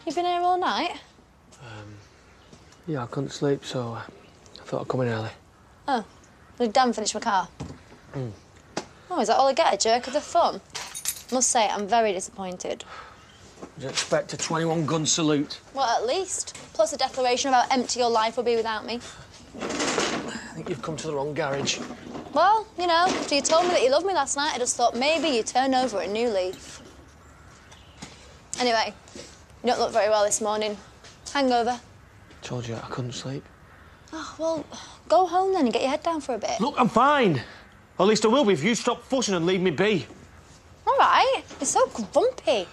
You been here all night? Yeah, I couldn't sleep, so I thought I'd come in early. Oh, did Dan finish my car? Oh, is that all I get, a jerk of the thumb? Must say, I'm very disappointed. Would you expect a 21-gun salute? Well, at least. Plus a declaration about how empty your life will be without me. I think you've come to the wrong garage. Well, you know, after you told me that you loved me last night, I just thought maybe you'd turn over a new leaf. Anyway, you don't look very well this morning. Hangover? Told you I couldn't sleep. Oh, well, go home then and get your head down for a bit. Look, I'm fine. Or at least I will be if you stop fussing and leave me be. All right. You're so grumpy.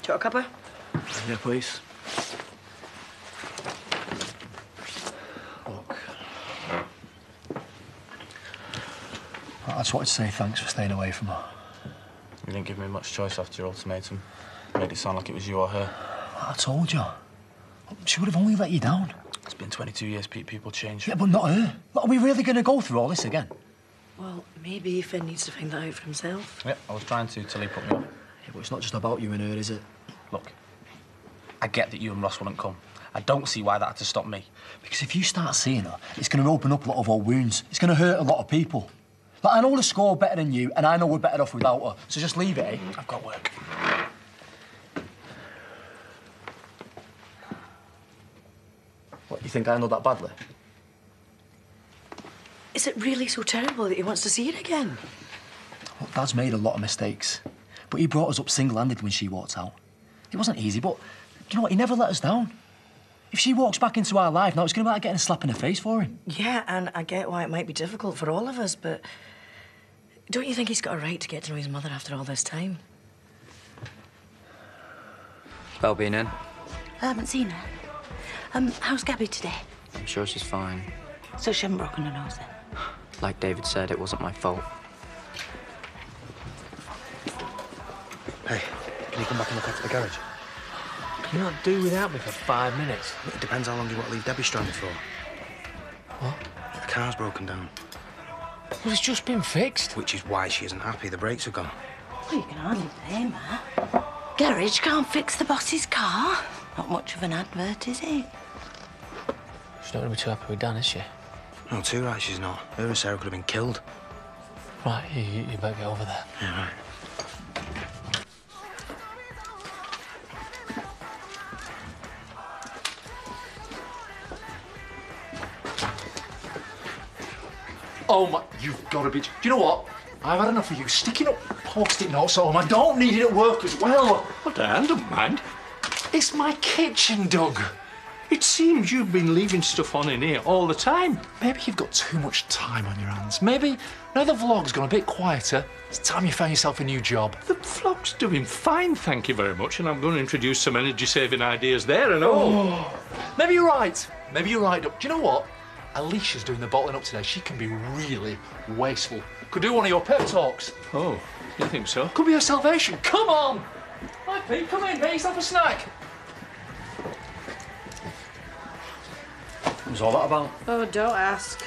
Do you want a cuppa? Yeah, please. Look. I just wanted to say thanks for staying away from her. You didn't give me much choice after your ultimatum. Made it sound like it was you or her. I told you. She would have only let you down. It's been 22 years, Pete. People change. Yeah, but not her. Look, are we really going to go through all this again? Well, maybe Finn needs to find that out for himself. Yeah, I was trying to till he put me off. Yeah, but it's not just about you and her, is it? Look, I get that you and Ross wouldn't come. I don't see why that had to stop me. Because if you start seeing her, it's going to open up a lot of old wounds. It's going to hurt a lot of people. Like, I know the score better than you, and I know we're better off without her. So just leave it, eh? I've got work. What, you think I know that badly? Is it really so terrible that he wants to see it again? Well, Dad's made a lot of mistakes. But he brought us up single-handed when she walked out. It wasn't easy, but you know what? He never let us down. If she walks back into our life now, it's going to be like getting a slap in the face for him. Yeah, and I get why it might be difficult for all of us, but don't you think he's got a right to get to know his mother after all this time? Belle been in? I haven't seen her. How's Gabby today? I'm sure she's fine. So she hasn't broken her nose then? Like David said, it wasn't my fault. Hey, can you come back and look after the garage? Can you not do without me for 5 minutes? It depends how long you want to leave Debbie stranded for. What? The car's broken down. Well, it's just been fixed. Which is why she isn't happy. The brakes are gone. Well, you can hardly blame her. Garage can't fix the boss's car. Not much of an advert, is it? She's not going to be too happy with Dan, is she? No, too right she's not. Her and Sarah could have been killed. Right, you better get over there. Yeah, right. Oh, my... You've got to be... Do you know what? I've had enough of you sticking up post-it notes at home. I don't need it at work as well. Well, Dan, don't mind. It's my kitchen, Doug. It seems you've been leaving stuff on in here all the time. Maybe you've got too much time on your hands. Maybe now the vlog's gone a bit quieter. It's time you found yourself a new job. The vlog's doing fine, thank you very much, and I'm going to introduce some energy-saving ideas there and all. Oh, maybe you're right. Maybe you're right, Doug. Do you know what? Alicia's doing the bottling up today. She can be really wasteful. Could do one of your pep talks. Oh, you think so? Could be her salvation. Come on! Hi, Pete. Come in. Make yourself a snack. What was all that about? Oh, don't ask.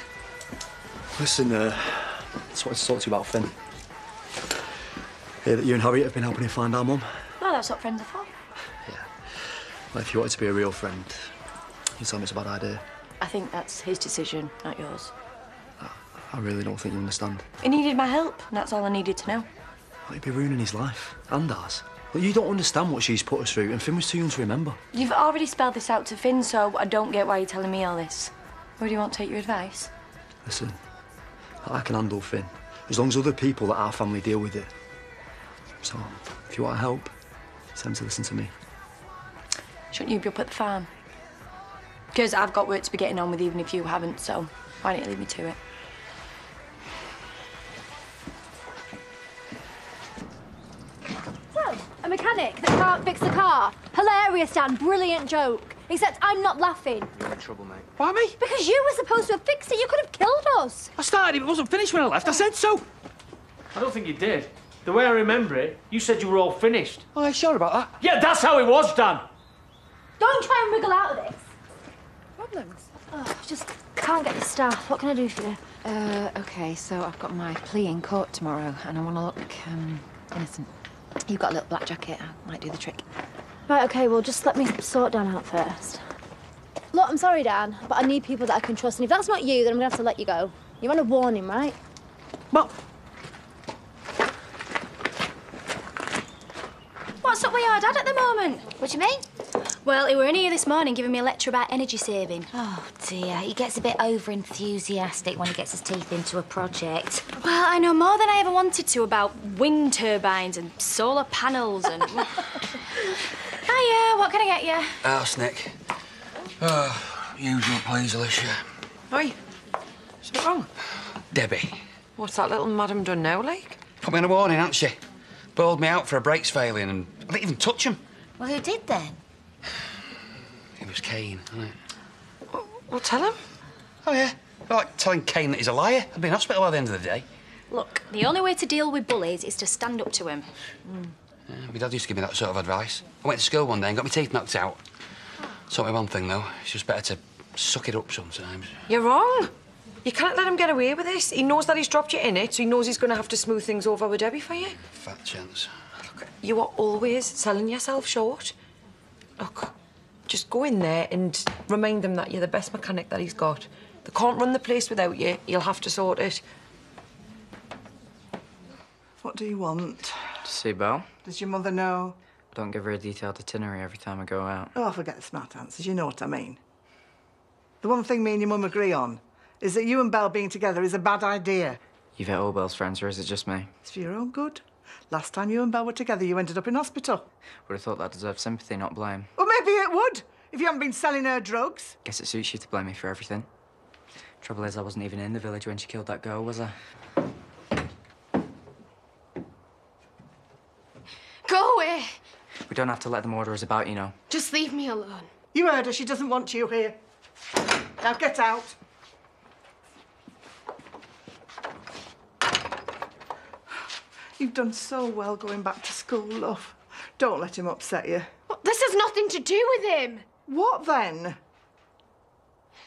Listen, I just wanted to talk to you about Finn. Hear that you and Harriet have been helping him find our mum. Well, that's what friends are for. Yeah. Well, if you wanted to be a real friend, you tell me it's a bad idea. I think that's his decision, not yours. I really don't think you understand. He needed my help, and that's all I needed to know. Well, you'd be ruining his life, and ours. But you don't understand what she's put us through, and Finn was too young to remember. You've already spelled this out to Finn, so I don't get why you're telling me all this. Or do you want to take your advice? Listen, I can handle Finn, as long as other people that our family deal with it. So, if you want to help, tell him to listen to me. Shouldn't you be up at the farm? Because I've got work to be getting on with even if you haven't, so why don't you leave me to it? So, a mechanic that can't fix the car. Hilarious, Dan. Brilliant joke. Except I'm not laughing. You're in trouble, mate. Why me? Because you were supposed to have fixed it. You could have killed us. I started it, it wasn't finished when I left. I said so. I don't think you did. The way I remember it, you said you were all finished. Oh, you sure about that? Yeah, that's how it was, Dan. Don't try and wriggle out of this. Problems? Oh, I just can't get the staff. What can I do for you? OK, so I've got my plea in court tomorrow, and I want to look, innocent. You've got a little black jacket. I might do the trick. Right, OK, well, just let me sort Dan out first. Look, I'm sorry, Dan, but I need people that I can trust, and if that's not you, then I'm gonna have to let you go. You're on a warning, right? Well, What's up with your dad at the moment? What do you mean? Well, he were in here this morning giving me a lecture about energy saving. Oh, dear. He gets a bit over-enthusiastic when he gets his teeth into a project. Well, I know more than I ever wanted to about wind turbines and solar panels and... Hiya, what can I get you? Arsenic. Oh, usual please, Alicia. oi. Something wrong? Debbie. What's that little madam done now, like? Put me on a warning, hasn't she? Bawled me out for her brakes failing and I didn't even touch them. Well, who did then? It was Kane, wasn't it? Well, tell him. Oh, yeah. Like telling Kane that he's a liar. I'd be in hospital by the end of the day. Look, the only way to deal with bullies is to stand up to him. Yeah, my dad used to give me that sort of advice. I went to school one day and got my teeth knocked out. Taught me one thing, though. It's just better to suck it up sometimes. You're wrong. You can't let him get away with this. He knows that he's dropped you in it, so he knows he's going to have to smooth things over with Debbie for you. Fat chance. Look, you are always selling yourself short. Look, just go in there and remind them that you're the best mechanic that he's got. They can't run the place without you. You'll have to sort it. What do you want? To see Belle. Does your mother know? Don't give her a detailed itinerary every time I go out. Oh, forget the smart answers. You know what I mean. The one thing me and your mum agree on is that you and Belle being together is a bad idea. You've hit all Belle's friends, or is it just me? It's for your own good. Last time you and Belle were together, you ended up in hospital. Would have thought that deserved sympathy, not blame. Well, maybe it would, if you haven't been selling her drugs. Guess it suits you to blame me for everything. Trouble is, I wasn't even in the village when she killed that girl, was I? Go away. We don't have to let them order us about, you know. Just leave me alone. You heard her. She doesn't want you here. Now get out. You've done so well going back to school, love. Don't let him upset you. Well, this has nothing to do with him. What then?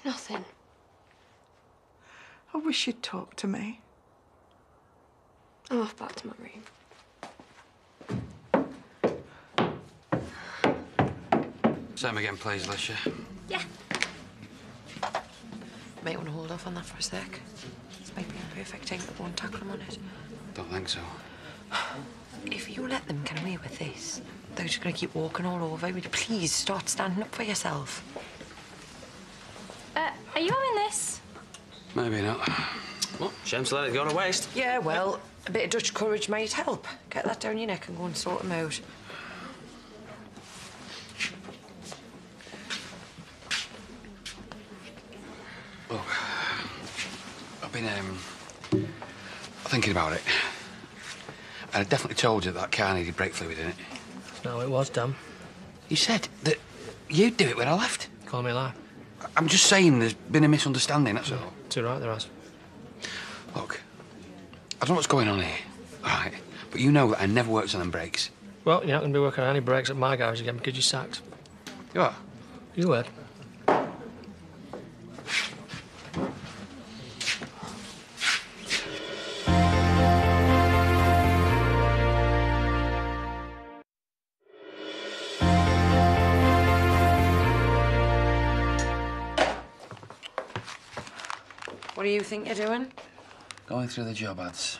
Nothing. I wish you'd talk to me. I'm off back to my room. Same again, please, Alicia. Yeah. Might want to hold off on that for a sec. This might be a perfect time to go and tackle him on it. Don't think so. If you let them get away with this, they're just going to keep walking all over you. Please start standing up for yourself. Are you having this? Maybe not. Well, shame to let it go to waste. Yeah, well, a bit of Dutch courage might help. Get that down your neck and go and sort them out. Look, I've been thinking about it. And I definitely told you that car needed brake fluid in it. No, it was, Dan. You said that you'd do it when I left. Call me a lie. I'm just saying there's been a misunderstanding, that's all. Too right, there has. Look, I don't know what's going on here, all right? But you know that I never worked on them brakes. Well, you're not going to be working on any brakes at my garage again because you're sacked. You are? You would. What do you think you're doing? Going through the job ads.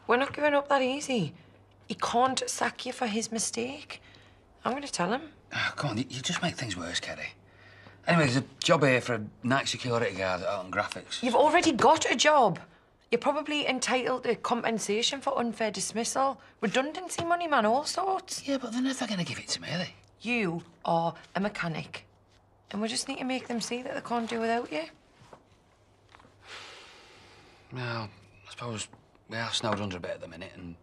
We're not giving up that easy. He can't sack you for his mistake. I'm going to tell him. Oh, come on, you just make things worse, Keddy. Anyway, there's a job here for a night security guard at Alton Graphics. You've already got a job. You're probably entitled to compensation for unfair dismissal, redundancy money, man, all sorts. Yeah, but they're never going to give it to me, are they? You are a mechanic. And we just need to make them see that they can't do without you. Well, I suppose we are snowed under a bit at the minute, and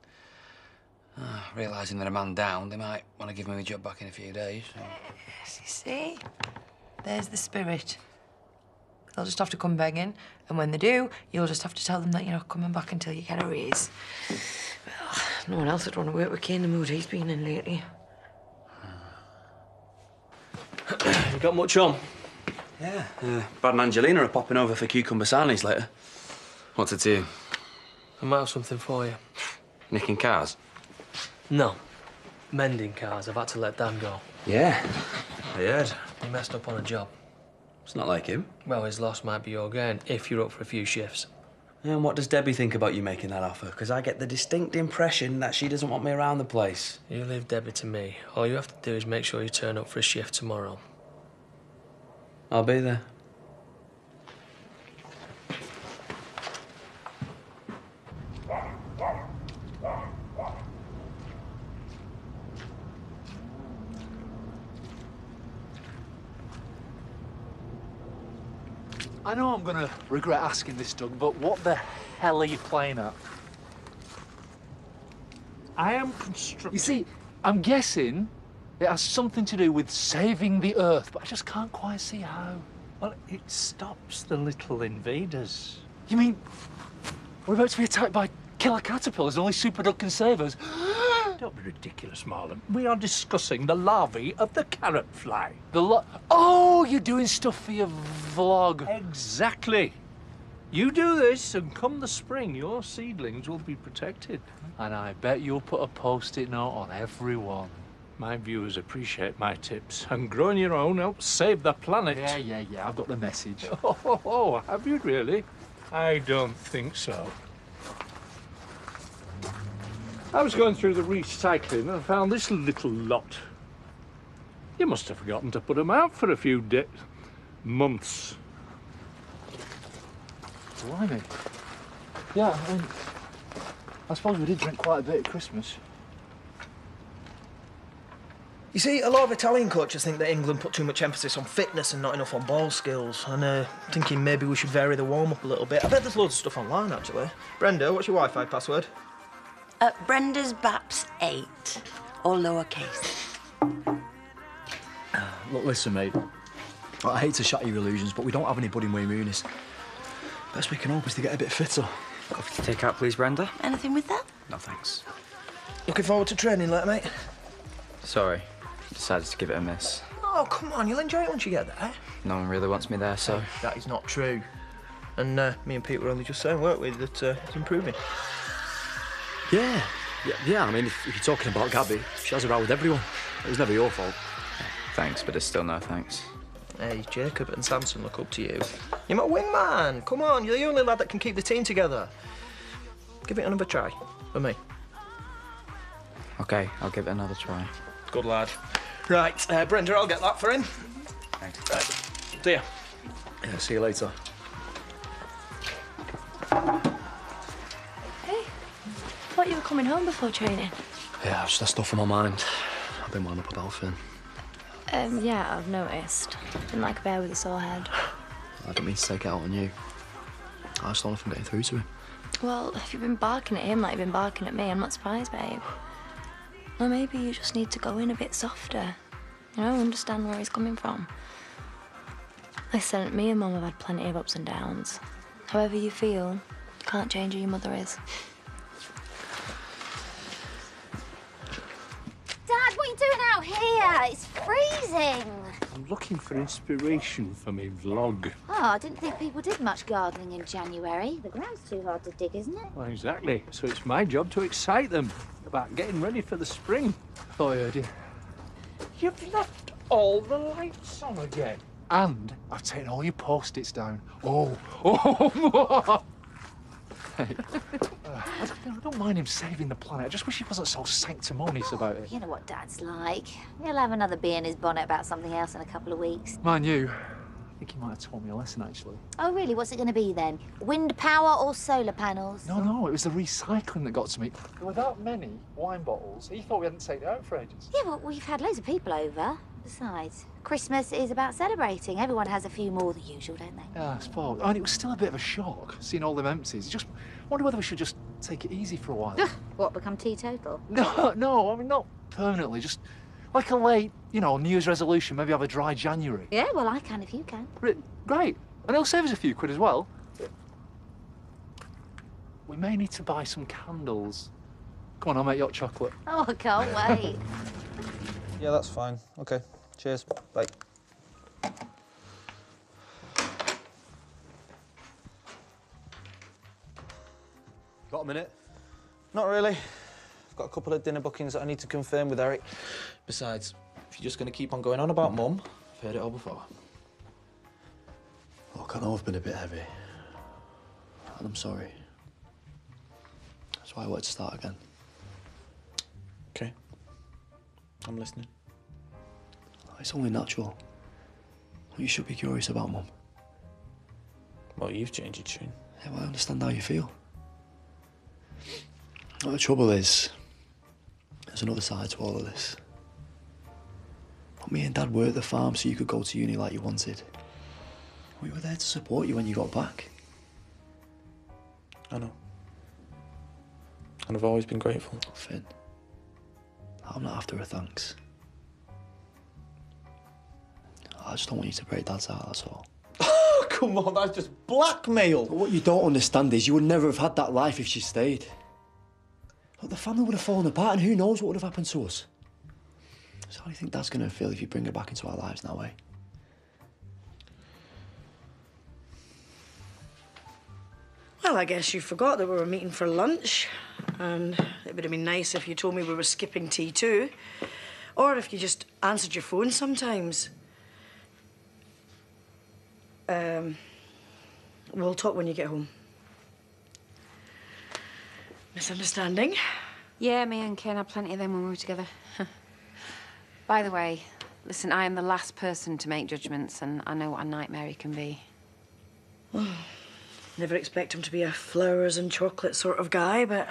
realising they're a man down, they might want to give me my job back in a few days. So. Yes, you see? There's the spirit. They'll just have to come begging, and when they do, you'll just have to tell them that you're not coming back until you get a raise. Well, no one else would want to work with Kane the mood he's been in lately. You got much on? Yeah. Brad and Angelina are popping over for cucumber sarnies later. What's it to you? I might have something for you. Nicking cars? No. Mending cars. I've had to let Dan go. Yeah, I heard. He messed up on a job. It's not like him. Well, his loss might be your gain if you're up for a few shifts. And what does Debbie think about you making that offer? Because I get the distinct impression that she doesn't want me around the place. You leave Debbie to me. All you have to do is make sure you turn up for a shift tomorrow. I'll be there. I know I'm gonna regret asking this, Doug, but what the hell are you playing at? I am constructing... You see, I'm guessing it has something to do with saving the Earth, but I just can't quite see how. Well, it stops the little invaders. You mean we're about to be attacked by killer caterpillars and only Super Doug can save us? Don't be ridiculous, Marlon. We are discussing the larvae of the carrot fly. Oh, you're doing stuff for your vlog. Exactly. You do this, and come the spring, your seedlings will be protected. And I bet you'll put a post-it note on every one. My viewers appreciate my tips, and growing your own helps save the planet. Yeah, I've got the message. Oh, have you really? I don't think so. I was going through the recycling and I found this little lot. You must have forgotten to put them out for a few months. Blimey. Yeah, I suppose we did drink quite a bit at Christmas. You see, a lot of Italian coaches think that England put too much emphasis on fitness and not enough on ball skills. And thinking maybe we should vary the warm-up a little bit. I bet there's loads of stuff online, actually. Brenda, what's your Wi-Fi password? Brenda's Baps 8, all lowercase. Look, listen, mate. I hate to shatter your illusions, but we don't have any budding Wayne Rooney's. Best we can hope is to get a bit fitter. Coffee to take out, please, Brenda? Anything with that? No, thanks. Looking forward to training later, mate? Sorry. Decided to give it a miss. Oh, come on, you'll enjoy it once you get there. No one really wants me there, so... That is not true. And me and Pete were only just saying, weren't we, that it's improving. Yeah, I mean, if you're talking about Gabby, she has her out with everyone. It was never your fault. Thanks, but it's still no thanks. Hey, Jacob and Samson look up to you. You're my wingman. Come on, you're the only lad that can keep the team together. Give it another try, for me. OK, I'll give it another try. Good lad. Right, Brenda, I'll get that for him. Thanks. Right. See ya. Yeah, see you later. Hey, thought you were coming home before training. Yeah, I've just had stuff on my mind. I've been wound up about Finn. Yeah, I've noticed. Been like a bear with a sore head. I don't mean to take it out on you. I just don't know if I'm getting through to him. Well, if you've been barking at him like you've been barking at me, I'm not surprised, babe. Or maybe you just need to go in a bit softer. You know, understand where he's coming from. Listen, me and Mum have had plenty of ups and downs. However you feel, can't change who your mother is. Dad, what are you doing out here? It's freezing. I'm looking for inspiration for my vlog. Oh, I didn't think people did much gardening in January. The ground's too hard to dig, isn't it? Well, exactly. So it's my job to excite them about getting ready for the spring. I thought I heard you. You've left all the lights on again. And I've taken all your post-its down. Oh. Hey, I don't mind him saving the planet. I just wish he wasn't so sanctimonious about it. You know what Dad's like. He'll have another bee in his bonnet about something else in a couple of weeks. Mind you, I think he might have taught me a lesson, actually. Oh, really? What's it going to be, then? Wind power or solar panels? No, it was the recycling that got to me. There were that many wine bottles. He thought we hadn't taken it out for ages. Yeah, well, we've had loads of people over. Besides, Christmas is about celebrating. Everyone has a few more than usual, don't they? Yeah, I suppose. I mean, it was still a bit of a shock, seeing all them empties. Just wonder whether we should just take it easy for a while. What, become teetotal? No, I mean, not permanently. Just like a late, New Year's resolution, maybe have a dry January. Yeah, well, I can if you can. Great. And it'll save us a few quid as well. We may need to buy some candles. Come on, I'll make you hot chocolate. Oh, I can't wait. Yeah, that's fine. OK, cheers. Bye. Got a minute? Not really. I've got a couple of dinner bookings that I need to confirm with Eric. Besides, if you're just going to keep on going on about Mum, I've heard it all before. Look, I know I've been a bit heavy. And I'm sorry. That's why I wanted to start again. OK. I'm listening. It's only natural. You should be curious about Mum. Well, you've changed your tune. Yeah, well, I understand how you feel. Well, the trouble is, there's another side to all of this. But me and Dad were at the farm so you could go to uni like you wanted. We were there to support you when you got back. I know. And I've always been grateful. Finn, I'm not after a thanks. I just don't want you to break Dad's heart, that's all. Oh, come on, that's just blackmail. But what you don't understand is you would never have had that life if she stayed. Look, the family would have fallen apart and who knows what would have happened to us. So how do you think Dad's going to feel if you bring her back into our lives now, eh? Well, I guess you forgot that we were meeting for lunch. And it would have been nice if you told me we were skipping tea too. Or if you just answered your phone sometimes. We'll talk when you get home. Misunderstanding? Yeah, me and Ken had plenty of them when we were together. By the way, listen, I am the last person to make judgments, and I know what a nightmare he can be. Never expect him to be a flowers and chocolate sort of guy, but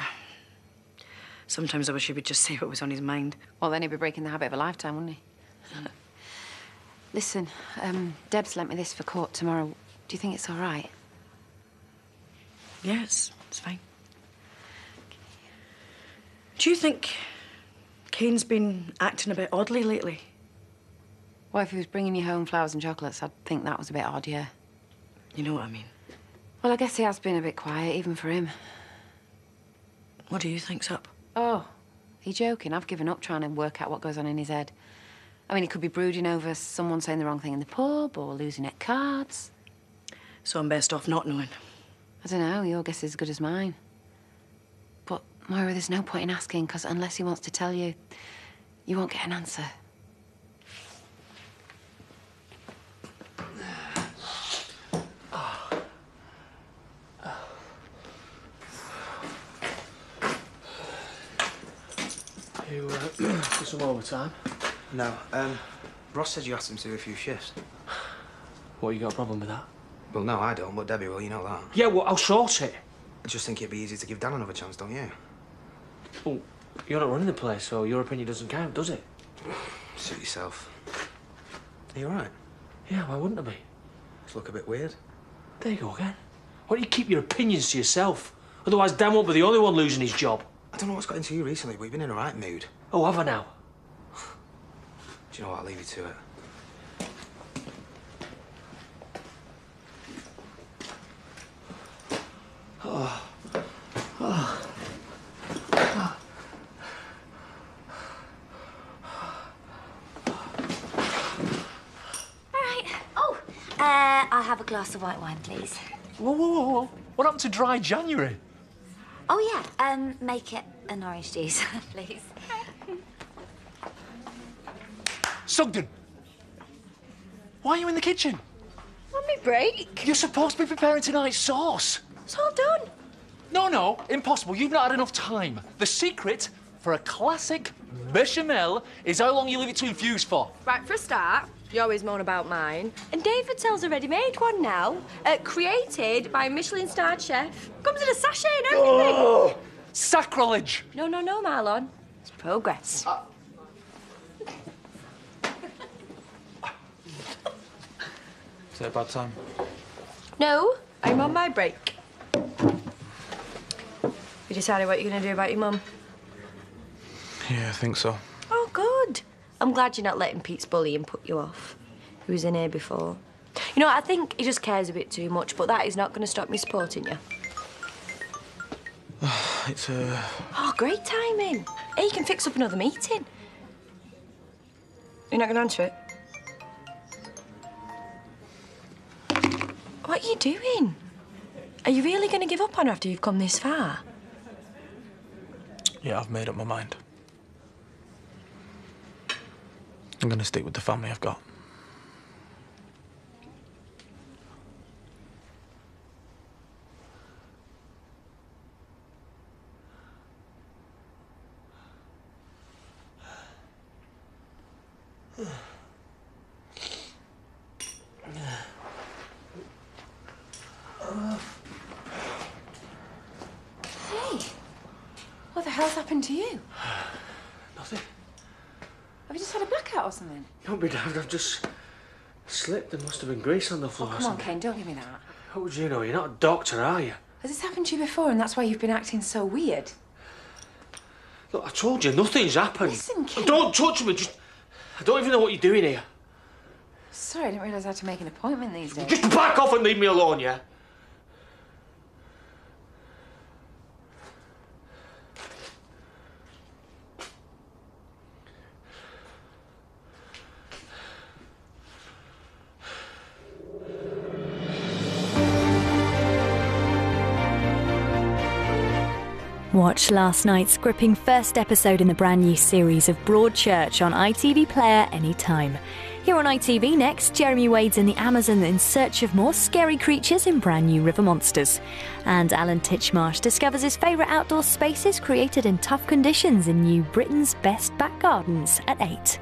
sometimes I wish he would just say what was on his mind. Well, then he'd be breaking the habit of a lifetime, wouldn't he? Listen, Deb's lent me this for court tomorrow. Do you think it's all right? Yes, it's fine. Do you think Kane's been acting a bit oddly lately? Well, if he was bringing you home flowers and chocolates, I'd think that was a bit odd, yeah. You know what I mean? Well, I guess he has been a bit quiet, even for him. What do you think's up? Oh, he joking? I've given up trying to work out what goes on in his head. I mean, he could be brooding over someone saying the wrong thing in the pub or losing at cards. So I'm best off not knowing. I don't know, your guess is as good as mine. But, Moira, there's no point in asking, because unless he wants to tell you, you won't get an answer. You, for some overtime? No. Ross said you asked him to do a few shifts. What, you got a problem with that? Well, no, I don't, but Debbie will, you know that. Yeah, well, I'll sort it. I just think it'd be easy to give Dan another chance, don't you? Well, you're not running the place, so your opinion doesn't count, does it? Suit yourself. Are you all right? Yeah, why wouldn't I be? Just look a bit weird. There you go again. Why don't you keep your opinions to yourself? Otherwise, Dan won't be the only one losing his job. I don't know what's got into you recently, but you've been in a right mood. Oh, have I now? Do you know what? I'll leave you to it. Oh. I'll have a glass of white wine, please. Whoa, whoa, whoa, whoa. What happened to dry January? Oh, yeah. Make it an orange juice, please. Sugden! Why are you in the kitchen? On me break. You're supposed to be preparing tonight's sauce. It's all done. No, impossible. You've not had enough time. The secret for a classic bechamel is how long you leave it to infuse for. Right, for a start, you always moan about mine. And David sells a ready-made one now, created by a Michelin-starred chef. Comes in a sachet and everything. Oh, sacrilege! No, Marlon. It's progress. Is it about time? No, I'm on my break. You decided what you're going to do about your mum? Yeah, I think so. Oh, good. I'm glad you're not letting Pete's bullying put you off. He was in here before. You know, I think he just cares a bit too much, but that is not going to stop me supporting you. It's, Oh, great timing. Hey, you can fix up another meeting. You're not going to answer it? What are you doing? Are you really going to give up on her after you've come this far? Yeah, I've made up my mind. I'm going to stick with the family I've got. Hey, what the hell's happened to you? Nothing. Have you just had a blackout or something? Don't be damned, I've just slipped. There must have been grease on the floor. Oh, come on, Ken, don't give me that. How would you know? You're not a doctor, are you? Has this happened to you before and that's why you've been acting so weird? Look, I told you, nothing's happened. Listen, Ken. Don't touch me, just... I don't even know what you're doing here. Sorry, I didn't realise I had to make an appointment these days. Just back off and leave me alone, yeah? Watch last night's gripping first episode in the brand new series of Broadchurch on ITV Player anytime. Here on ITV next, Jeremy wades in the Amazon in search of more scary creatures in brand new river monsters. And Alan Titchmarsh discovers his favourite outdoor spaces created in tough conditions in new Britain's Best Back Gardens at 8.